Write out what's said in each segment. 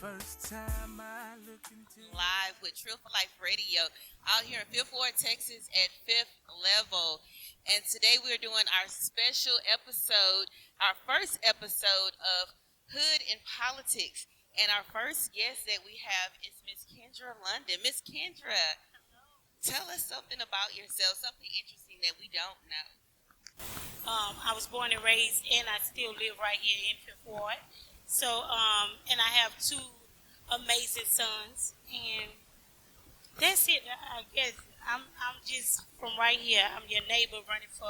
Live with True for Life Radio out here in Fifth Ward, Texas at Fifth Level. And today we're doing our special episode, our first episode of Hood in Politics. And our first guest that we have is Miss Kendra London. Miss Kendra, tell us something about yourself, something interesting that we don't know. I was born and raised, and I still live right here in Fifth Ward. So, and I have two amazing sons, and that's it. I guess I'm just from right here. I'm your neighbor running for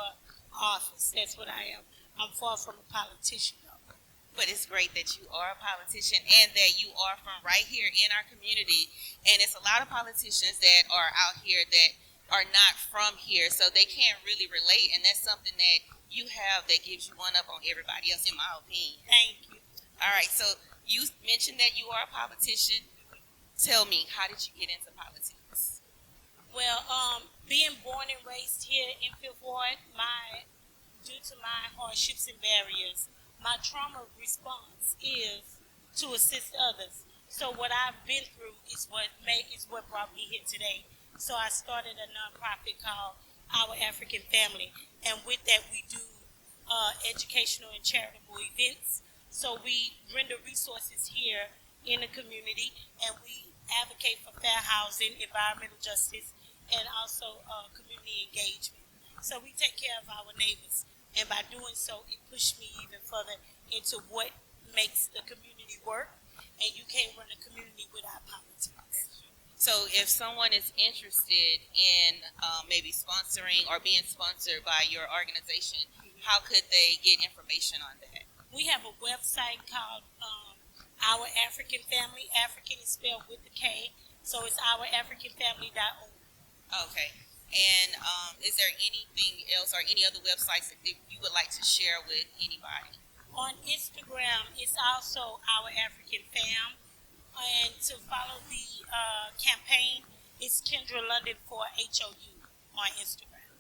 office. That's what I am. I'm far from a politician, though. But it's great that you are a politician and that you are from right here in our community. And it's a lot of politicians that are out here that are not from here, so they can't really relate. And that's something that you have that gives you one up on everybody else, in my opinion. Thank you. All right, so you mentioned that you are a politician. Tell me, how did you get into politics? Well, being born and raised here in Fifth Ward, due to my hardships and barriers, my trauma response is to assist others. So what I've been through is what brought me here today. So I started a nonprofit called Our African Family, and with that we do educational and charitable events. So we render resources here in the community, and we advocate for fair housing, environmental justice, and also community engagement. So we take care of our neighbors, and by doing so, it pushed me even further into what makes the community work, and you can't run a community without politics. So if someone is interested in maybe sponsoring or being sponsored by your organization, how could they get information on that? We have a website called Our African Family. African is spelled with the K, so it's ourafricanfamily.org. Okay. And is there anything else or any other websites that you would like to share with anybody? On Instagram, it's also Our African Fam. And to follow the campaign, it's Kendra London for HOU on Instagram.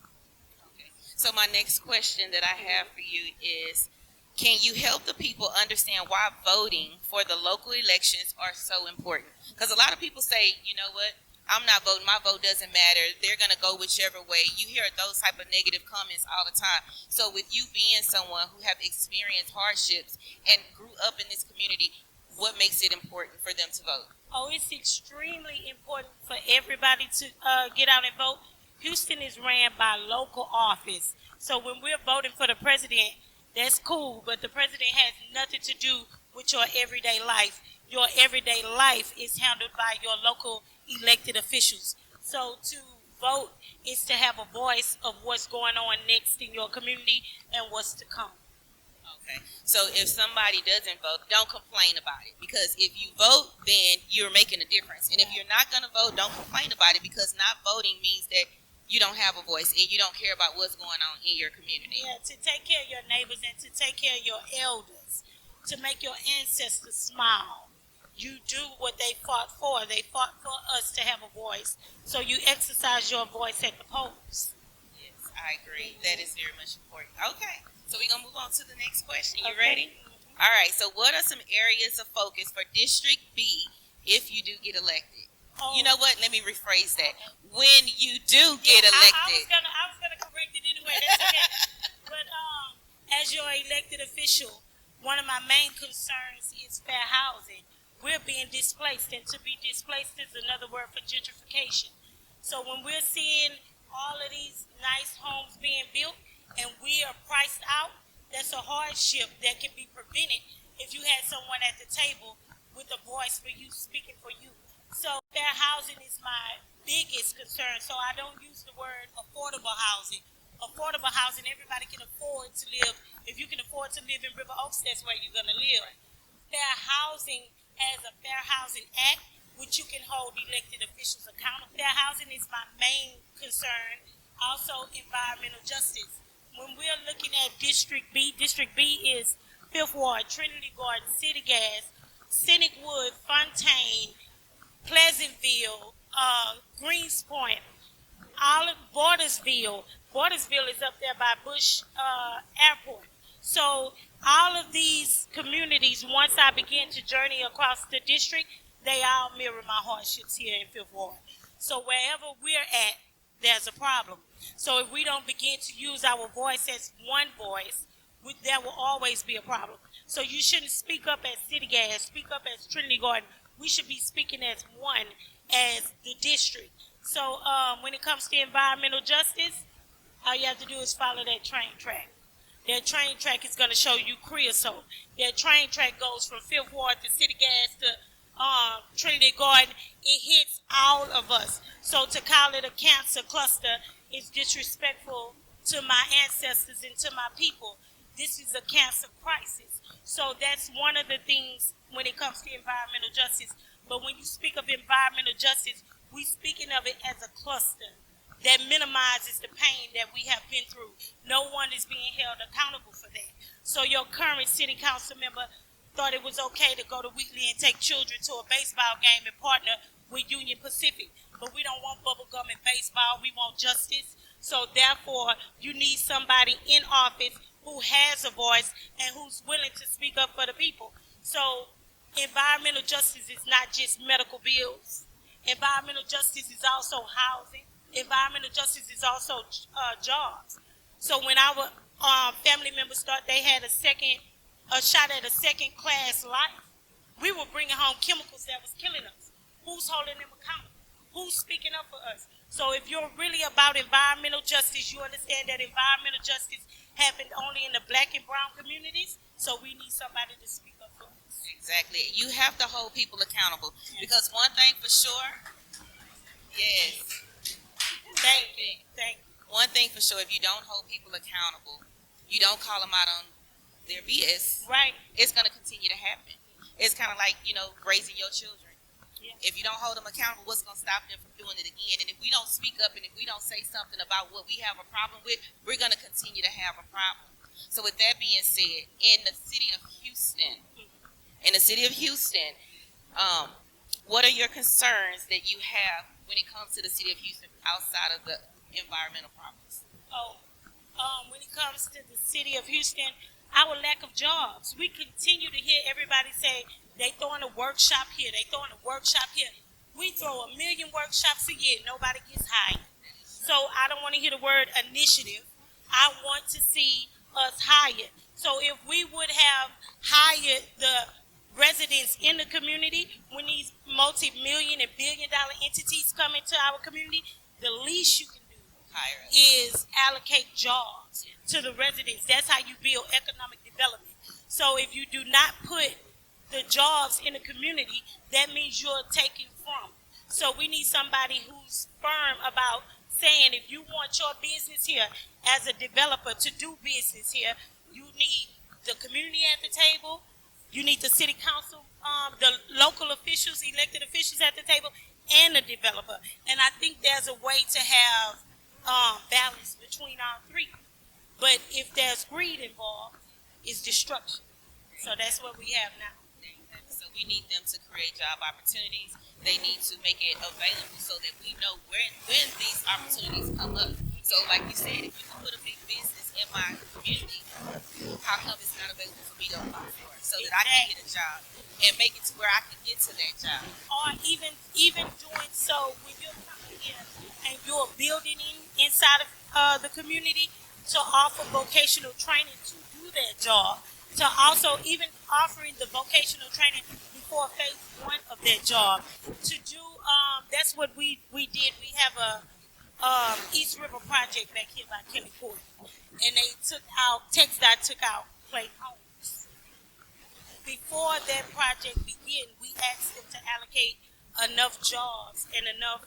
Okay. So my next question that I have for you is, can you help the people understand why voting for the local elections are so important? Because a lot of people say, you know what, I'm not voting, my vote doesn't matter, they're going to go whichever way. You hear those type of negative comments all the time. So with you being someone who have experienced hardships and grew up in this community, what makes it important for them to vote? Oh, it's extremely important for everybody to get out and vote. Houston is ran by local office. So when we're voting for the president, that's cool, but the president has nothing to do with your everyday life. Your everyday life is handled by your local elected officials. So to vote is to have a voice of what's going on next in your community and what's to come. Okay, so if somebody doesn't vote, don't complain about it, because if you vote, then you're making a difference. And if you're not going to vote, don't complain about it, because not voting means that you don't have a voice and you don't care about what's going on in your community. Yeah, to take care of your neighbors and to take care of your elders, to make your ancestors smile. You do what they fought for. They fought for us to have a voice. So you exercise your voice at the polls. Yes, I agree. That is very much important. Okay, so we're going to move on to the next question. You ready? All right, so what are some areas of focus for District B if you do get elected? Oh. You know what? Let me rephrase that. When you do get elected. I was gonna correct it anyway. That's okay. But as your elected official, one of my main concerns is fair housing. We're being displaced, and to be displaced is another word for gentrification. So when we're seeing all of these nice homes being built and we are priced out, that's a hardship that can be prevented if you had someone at the table with a voice for you, speaking for you. So fair housing is my biggest concern. So I don't use the word affordable housing. Affordable housing, everybody can afford to live. If you can afford to live in River Oaks, that's where you're going to live. Fair housing has a Fair Housing Act, which you can hold elected officials accountable. Fair housing is my main concern. Also, environmental justice. When we're looking at District B is Fifth Ward, Trinity Garden, City Gas, Scenic Wood, Fontaine, Pleasantville, Greenspoint, Borders Borders is up there by Bush Airport. So all of these communities, once I began to journey across the district, they all mirror my hardships here in Fifth Ward. So wherever we're at, there's a problem. So if we don't begin to use our voice as one voice, there will always be a problem. So you shouldn't speak up as City Gas, speak up as Trinity Garden. We should be speaking as one, as the district. So when it comes to environmental justice, all you have to do is follow that train track. That train track is going to show you creosote. That train track goes from Fifth Ward to City Gas to Trinity Garden. It hits all of us. So to call it a cancer cluster is disrespectful to my ancestors and to my people. This is a cancer crisis. So that's one of the things when it comes to environmental justice. But when you speak of environmental justice, we're speaking of it as a cluster that minimizes the pain that we have been through. No one is being held accountable for that. So your current city council member thought it was okay to go to Wheatley and take children to a baseball game and partner with Union Pacific. But we don't want bubblegum and baseball. We want justice. So therefore, you need somebody in office who has a voice and who's willing to speak up for the people. So environmental justice is not just medical bills. Environmental justice is also housing. Environmental justice is also jobs. So when our family members thought they had a shot at a second-class life, we were bringing home chemicals that was killing us. Who's holding them accountable? Who's speaking up for us? So if you're really about environmental justice, you understand that environmental justice happened only in the black and brown communities. So we need somebody to speak up for us. Exactly. You have to hold people accountable. Yes. Because one thing for sure, yes. Thank you. One thing for sure, if you don't hold people accountable, you don't call them out on their BS, right? It's going to continue to happen. It's kind of like, raising your children. Yeah. If you don't hold them accountable, what's going to stop them from doing it again? And if we don't speak up and if we don't say something about what we have a problem with, we're going to continue to have a problem. So with that being said, in the city of Houston, what are your concerns that you have when it comes to the city of Houston outside of the environmental problems? When it comes to the city of Houston, our lack of jobs. We continue to hear everybody say they throwing a workshop here, they throwing a workshop here. We throw 1 million workshops a year, nobody gets hired. So I don't want to hear the word initiative. I want to see us hired. So if we would have hired the residents in the community, when these multi-million and billion-dollar entities come into our community, the least you can do is allocate jobs to the residents. That's how you build economic development. So if you do not put the jobs in the community, that means you're taking from. So we need somebody who's firm about saying if you want your business here as a developer to do business here, you need the community at the table. You need the city council, the local officials, elected officials at the table, and the developer. And I think there's a way to have balance between all three. But if there's greed involved, it's destruction. So that's what we have now. So we need them to create job opportunities. They need to make it available so that we know when these opportunities come up. So like you said, if you can put a big business in my community, how come it's not available for me to apply for it so that I can get a job and make it to where I can get to that job? Or even doing so when you're coming here and you're building inside of the community to offer vocational training to do that job, to also even offering the vocational training before phase 1 of that job. To do, that's what we did. We have a East River project back here by Kelly Court, and they TxDOT took out Clayton Homes. Before that project began, we asked them to allocate enough jobs and enough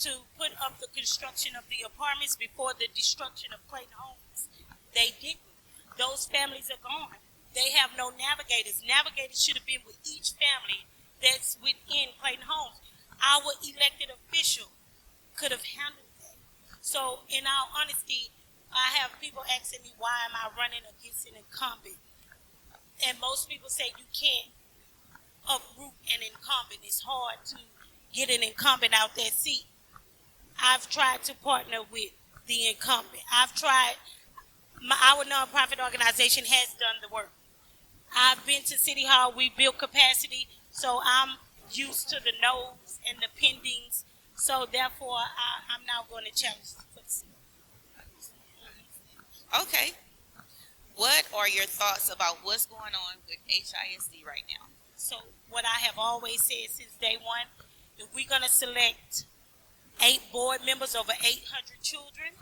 to put up the construction of the apartments before the destruction of Clayton Homes. They didn't. Those families are gone. They have no navigators. Navigators should have been with each family that's within Clayton Homes. Our elected official could have handled that. So in all honesty, I have people asking me, why am I running against an incumbent? And most people say you can't uproot an incumbent. It's hard to get an incumbent out that seat. I've tried to partner with the incumbent. I've tried our nonprofit organization has done the work. I've been to City Hall. We built capacity, so I'm used to the no's and the pendings. So therefore, I'm now going to challenge for the city. Okay. What are your thoughts about what's going on with HISD right now? So what I have always said since day one, if we're going to select 8 board members over 800 children,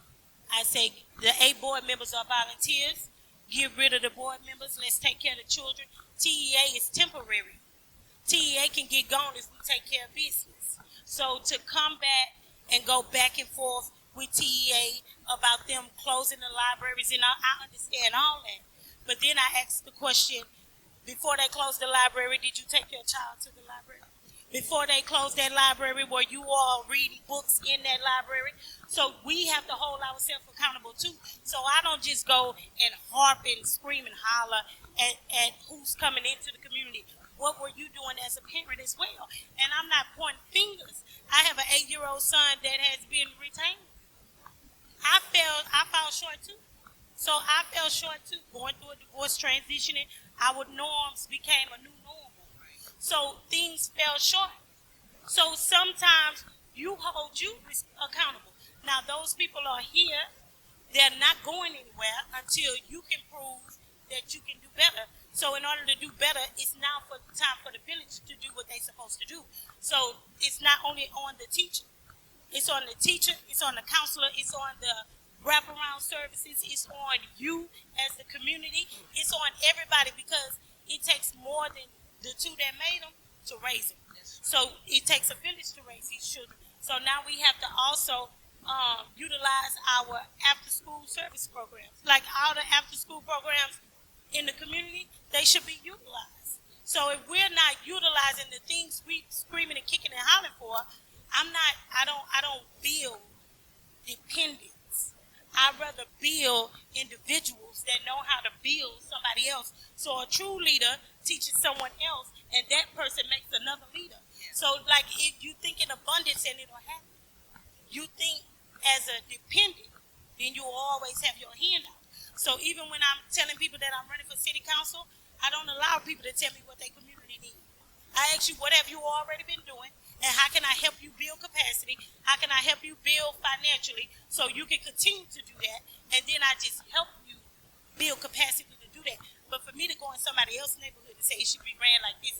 I say the 8 board members are volunteers. Get rid of the board members. Let's take care of the children. TEA is temporary. TEA can get gone if we take care of business. So to come back and go back and forth with TEA about them closing the libraries, and I understand all that. But then I asked the question, before they closed the library, did you take your child to the library? Before they closed that library, were you all reading books in that library? So we have to hold ourselves accountable too. So I don't just go and harp and scream and holler at who's coming into the community. What were you doing as a parent as well? And I'm not pointing fingers. I have an 8-year-old son that has been retained. I fell short too. So I fell short too. Going through a divorce, transitioning, our norms became a new normal. So things fell short. So sometimes you hold you accountable. Now those people are here. They're not going anywhere until you can prove that you can do better. So in order to do better, it's now time for the village to do what they're supposed to do. So it's not only on the teacher. It's on the teacher. It's on the counselor. It's on the wraparound services. It's on you as the community. It's on everybody because it takes more than the 2 that made them to raise them. So it takes a village to raise these children. So now we have to also utilize our after-school service programs. Like all the after-school programs in the community, they should be utilized. So if we're not utilizing the things we screaming and kicking and hollering for, I don't build dependence. I'd rather build individuals that know how to build somebody else. So a true leader teaches someone else, and that person makes another leader. So like if you think in abundance and it'll happen. You think as a dependent, then you will always have your hand out. So even when I'm telling people that I'm running for city council, I don't allow people to tell me what their community needs. I ask you, what have you already been doing? And how can I help you build capacity? How can I help you build financially so you can continue to do that? And then I just help you build capacity to do that. But for me to go in somebody else's neighborhood and say it should be ran like this,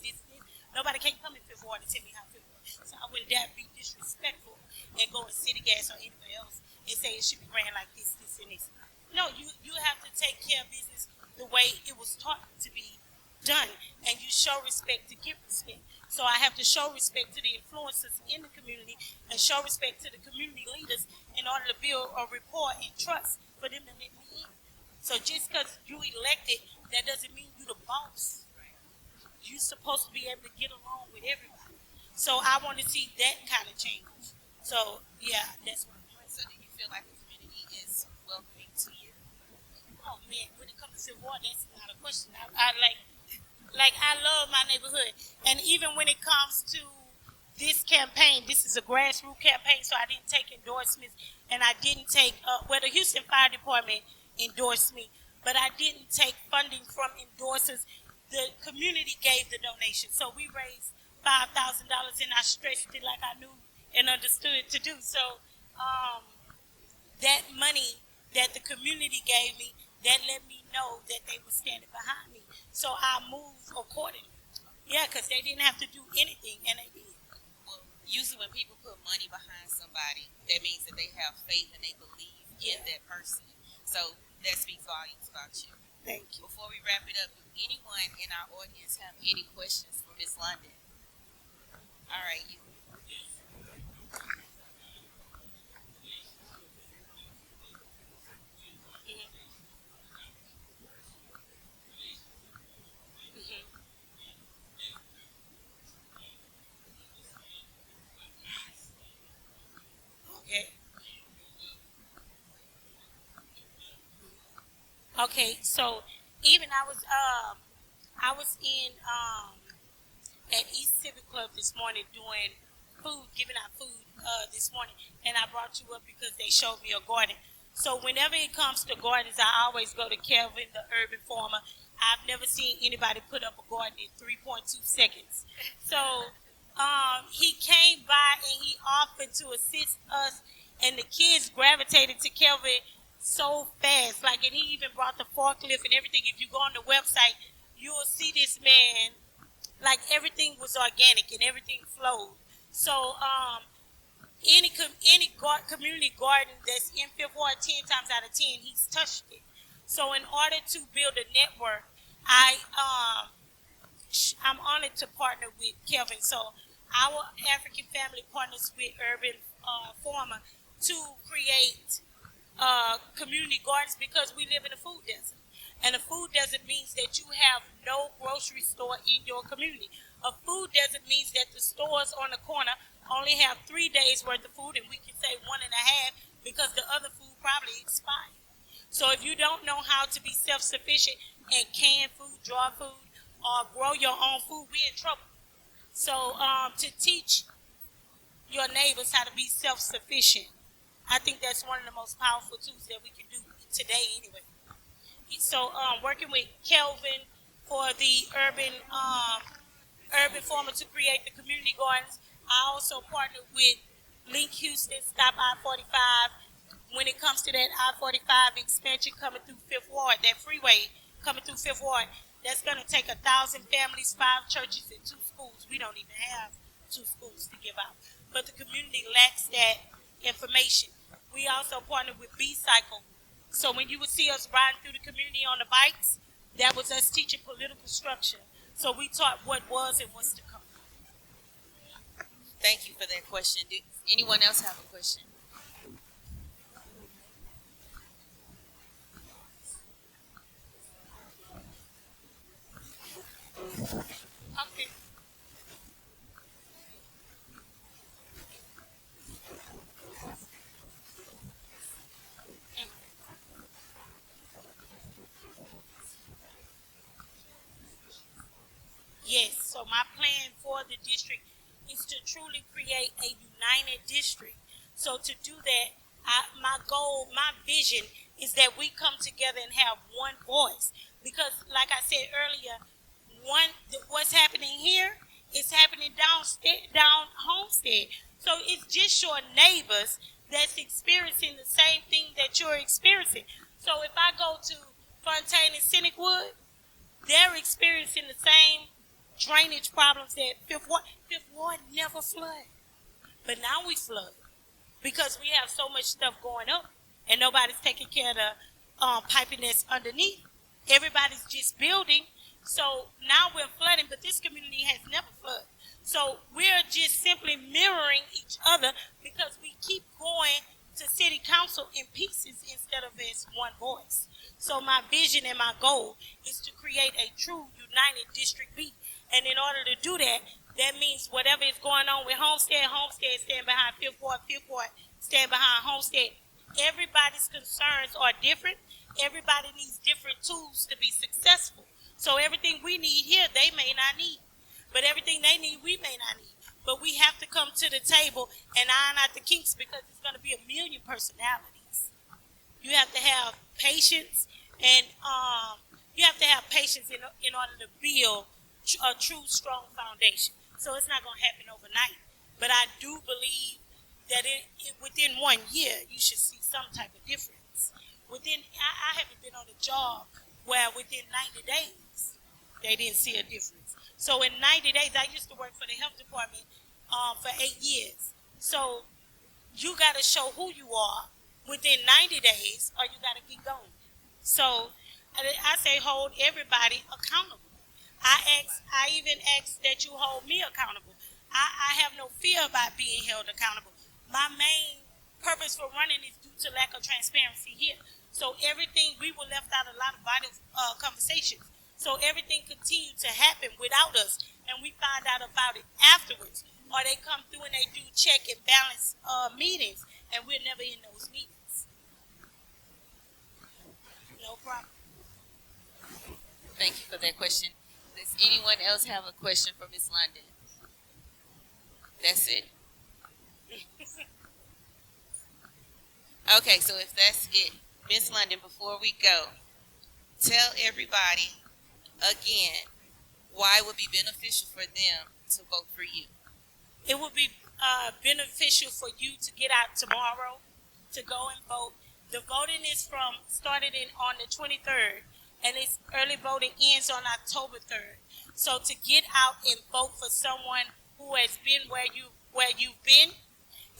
nobody can come in Fifth Ward and tell me how Fifth Ward. So I wouldn't dare be disrespectful and go in City Gas or anywhere else and say it should be ran like this, this, and this. No, you have to take care of business the way it was taught to be done, and you show respect to give respect. So I have to show respect to the influencers in the community and show respect to the community leaders in order to build a rapport and trust for them to let me in. So just because you elected, that doesn't mean you the boss. You're supposed to be able to get along with everybody. So I want to see that kind of change. So yeah, that's what I'm doing. So do you feel like the community is welcoming to you? Oh man, when it comes to Civil War, that's not a question. I I love my neighborhood, and even when it comes to this campaign, this is a grassroots campaign, so I didn't take endorsements, and I didn't take the Houston Fire Department endorsed me, but I didn't take funding from endorsers. The community gave the donation, so we raised $5,000, and I stretched it like I knew and understood to do. So that money that the community gave me, that let me know that they were standing behind me. So I moved accordingly. Yeah, because they didn't have to do anything, and they did. Well, usually when people put money behind somebody, that means that they have faith and they believe in that person. So that speaks volumes about you. Thank you. Before we wrap it up, do anyone in our audience have any questions for Ms. London? All right, you. Okay, so even I was in at East Civic Club this morning doing food, giving out food this morning, and I brought you up because they showed me a garden. So whenever it comes to gardens, I always go to Kelvin, the urban farmer. I've never seen anybody put up a garden in 3.2 seconds. So he came by and he offered to assist us, and the kids gravitated to Kelvin so fast. Like, and he even brought the forklift and everything. If you go on the website, you will see this man, like everything was organic and everything flowed. So community garden that's in Fifth Ward, 10 times out of 10, he's touched it. So in order to build a network, I'm honored to partner with Kelvin. So our African family partners with Urban Farmer to create community gardens because we live in a food desert. And a food desert means that you have no grocery store in your community. A food desert means that the stores on the corner only have 3 days worth of food, and we can say 1.5 because the other food probably expired. So if you don't know how to be self-sufficient and can food, dry food, or grow your own food, we're in trouble. So to teach your neighbors how to be self-sufficient, I think that's one of the most powerful tools that we can do today anyway. So working with Kelvin for the urban farmer to create the community gardens. I also partnered with Link Houston, Stop I-45. When it comes to that I-45 expansion coming through Fifth Ward, that freeway coming through Fifth Ward, that's going to take 1,000 families, 5 churches, and 2 schools. We don't even have 2 schools to give out. But the community lacks that information. We also partnered with B-Cycle. So when you would see us riding through the community on the bikes, that was us teaching political structure. So we taught what was and what's to come. Thank you for that question. Did anyone else have a question? Okay. Yes, so my plan for the district is to truly create a united district. So to do that, my goal, my vision is that we come together and have one voice. Because like I said earlier, what's happening here is happening down Homestead. So it's just your neighbors that's experiencing the same thing that you're experiencing. So if I go to Fontaine and Scenic Wood, they're experiencing the same drainage problems that Fifth Ward never flood. But now we flood because we have so much stuff going up and nobody's taking care of the piping that's underneath. Everybody's just building. So now we're flooding, but this community has never flooded. So we're just simply mirroring each other because we keep going to city council in pieces instead of as one voice. So my vision and my goal is to create a true united District B. And in order to do that, that means whatever is going on with Homestead stand behind Fifth Ward stand behind Homestead. Everybody's concerns are different. Everybody needs different tools to be successful. So everything we need here, they may not need. But everything they need, we may not need. But we have to come to the table and iron out the kinks because it's going to be 1 million personalities. You have to have patience, and you have to have patience in order to build a true, strong foundation. So it's not going to happen overnight. But I do believe that within 1 year, you should see some type of difference. I haven't been on a job where within 90 days, they didn't see a difference. So in 90 days, I used to work for the health department for 8 years. So you got to show who you are within 90 days or you got to keep going. So I say hold everybody accountable. I even ask that you hold me accountable. I have no fear about being held accountable. My main purpose for running is due to lack of transparency here. So everything, we were left out a lot of vital conversations. So everything continued to happen without us, and we find out about it afterwards. Or they come through and they do check and balance meetings, and we're never in those meetings. No problem. Thank you for that question. Does anyone else have a question for Ms. London? That's it. Okay, so if that's it, Miss London, before we go, tell everybody again why it would be beneficial for them to vote for you. It would be beneficial for you to get out tomorrow to go and vote. The voting is started on the 23rd, and it's early voting ends on October 3rd. So to get out and vote for someone who has been where you've been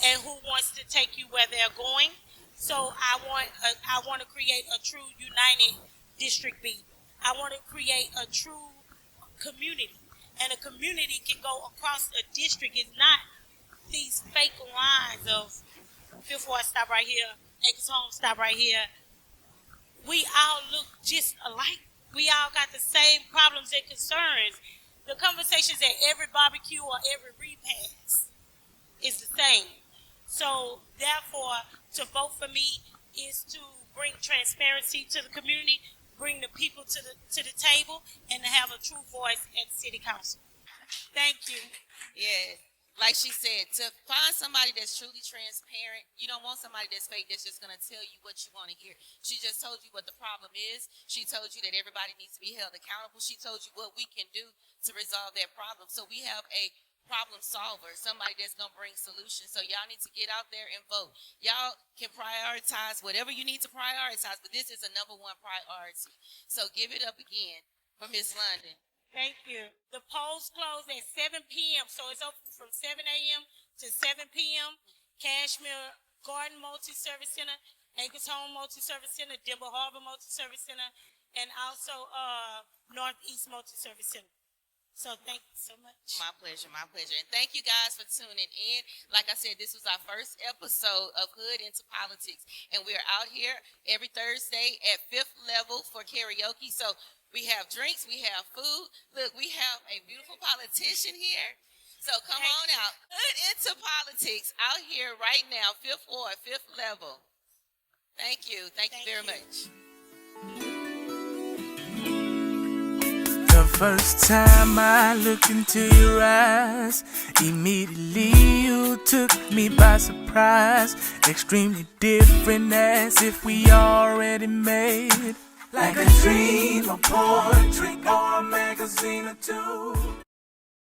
and who wants to take you where they're going. So I want to create a true united District B. I want to create a true community, and a community can go across a district. It's not these fake lines of Fifth Ward stop right here, Acres Home stop right here. We all look just alike. We all got the same problems and concerns. The conversations at every barbecue or every repast is the same. So therefore, to vote for me is to bring transparency to the community, bring the people to the table, and to have a true voice at City Council. Thank you. Yeah. Like she said, to find somebody that's truly transparent, you don't want somebody that's fake that's just going to tell you what you want to hear. She just told you what the problem is. She told you that everybody needs to be held accountable. She told you what we can do to resolve that problem. So we have a problem solver, somebody that's going to bring solutions. So y'all need to get out there and vote. Y'all can prioritize whatever you need to prioritize, but this is a number one priority. So give it up again for Miss London. Thank you. The polls close at 7 p.m., so it's open from 7 a.m. to 7 p.m. Cashmere Garden Multi-Service Center, Acres Home Multi-Service Center, Denver Harbor Multi-Service Center, and also Northeast Multi-Service Center. So thank you so much. My pleasure, my pleasure. And thank you guys for tuning in. Like I said, this was our first episode of Hood Into Politics, and we're out here every Thursday at 5th Level for karaoke. So we have drinks, we have food. Look, we have a beautiful politician here. So come on out. Hood Into Politics out here right now, 5th Ward, 5th Level. Thank you. Thank you very much. The first time I looked into your eyes, immediately you took me by surprise. Extremely different, as if we already made like a dream, a poetry, or a magazine or two.